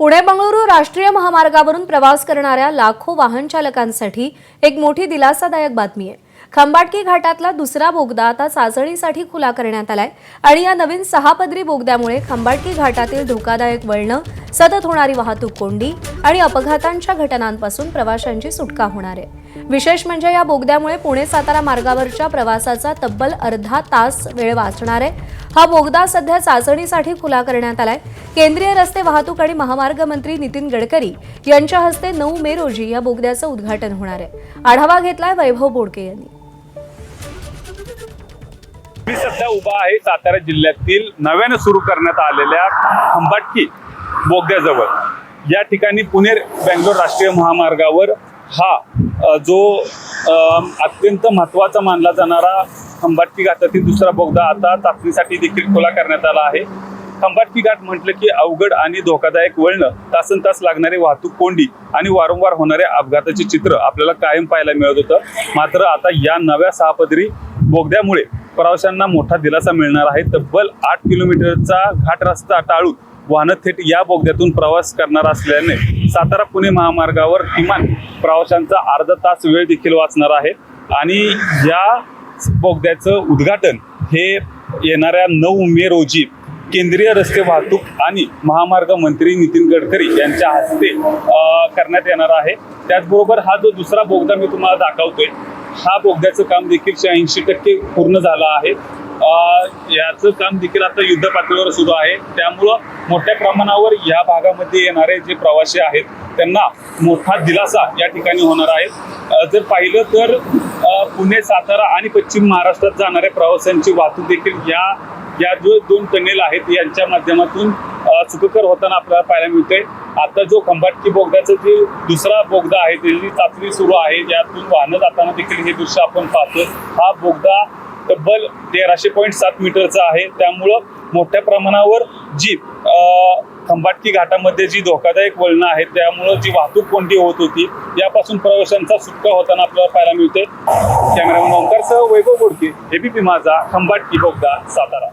पुणे बंगळुरू राष्ट्रीय महामार्गावरून प्रवास करणाऱ्या लाखो वाहन चालकांसाठी एक मोठी दिलासादायक बातमी आहे। खंबाटकी घाटातला दुसरा बोगदा आता चाचणीसाठी खुला करण्यात आलाय आणि या नवीन 6 पदरी बोगद्यामुळे खंबाटकी घाटातील धोकादायक वळणं, सतत होणारी वाहतूक कोंडी आणि अपघातांच्या घटनांपासून प्रवाशांची सुटका होणार आहे। विशेष म्हणजे या बोगद्यामुळे पुणे-सातारा मार्गावरच्या प्रवासाचा तब्बल अर्धा तास वेळ वाचणार आहे। हा बोगदा सध्या चाचणीसाठी खुला करण्यात आलाय। केंद्रीय रस्ते वाहतूक आणि महामार्ग मंत्री नितीन गडकरी यांच्या हस्ते 9 मे रोजी या बोगद्याचं उद्घाटन होणार आहे। आढावा घेतलाय वैभव बोडके यांनी। मी सध्या उभा आहे सातारा जिल्ह्यातील नव्याने सुरू करण्यात आलेल्या खंबाटकी बोगद्याजवळ। या ठिकाणी पुणे बेंगलोर राष्ट्रीय महामार्गावर हा जो अत्यंत महत्त्वाचा मानला जाणारा खंबाटकी घाटातील दुसरा बोगदा आता चाचणीसाठी देखील खुला करण्यात आला आहे। खंबाटकी घाट म्हटलं की अवघड आणि धोकादायक वळणं, तासनतास लागणारी वाहतूक कोंडी आणि वारंवार होणारे अपघाताचे चित्र आपल्याला कायम पाहायला मिळत होतं। मात्र आता या नव्या 6 पदरी बोगद्यामुळे प्रवाशांना मोठा दिलासा मिळणार आहे। तब्बल 8 किलोमीटरचा घाट रस्ता टाळून वाहनं थेट या बोगद्यातून प्रवास करणार असल्याने सातारा पुणे महामार्गावर किमान प्रवाशांचा अर्धा तास वेळ देखील वाचणार आहे। आणि या बोगद्याचं उद्घाटन हे येणाऱ्या 9 मे रोजी केंद्रीय रस्ते वाहतूक आणि महामार्ग मंत्री नितीन गडकरी यांच्या हस्ते करण्यात येणार आहे। त्याचबरोबर हा जो दुसरा बोगदा मी तुम्हाला दाखवतोय, हा बोगद्याचं काम देखील 86% पूर्ण झालं आहे। याचं काम देखील आता युद्ध पातळीवर सुरू आहे। त्यामुळं मोठ्या प्रमाणावर या भागामध्ये येणारे जे प्रवासी आहेत त्यांना मोठा दिलासा या ठिकाणी होणार आहे। जर पाहिलं तर पुणे, सातारा आणि पश्चिम महाराष्ट्रात जाणाऱ्या प्रवाशांची वाहतूक देखील या जो 2 टनेल आहेत यांच्या माध्यमातून सुखकर होताना आपल्याला पाहायला मिळते। आता जो खंबाटकी बोगद्याचा जे दुसरा बोगदा आहे त्याची चाचणी सुरू आहे, यातून वाहनं जाताना देखील हे दृश्य आपण पाहतो। हा बोगदा तब्बल 1300.7 मीटरचा आहे। त्यामुळं मोठ्या प्रमाणावर जी खंबाटकी घाटामध्ये जी धोकादायक वळणं आहेत त्यामुळं जी वाहतूक कोंडी होत होती यापासून प्रवाशांचा सुटका होताना आपल्याला पाहायला मिळते। कॅमेरामन ओंकारसह वैभव बोडके, एबीपी माझा, खंबाटकी बोगदा, सातारा।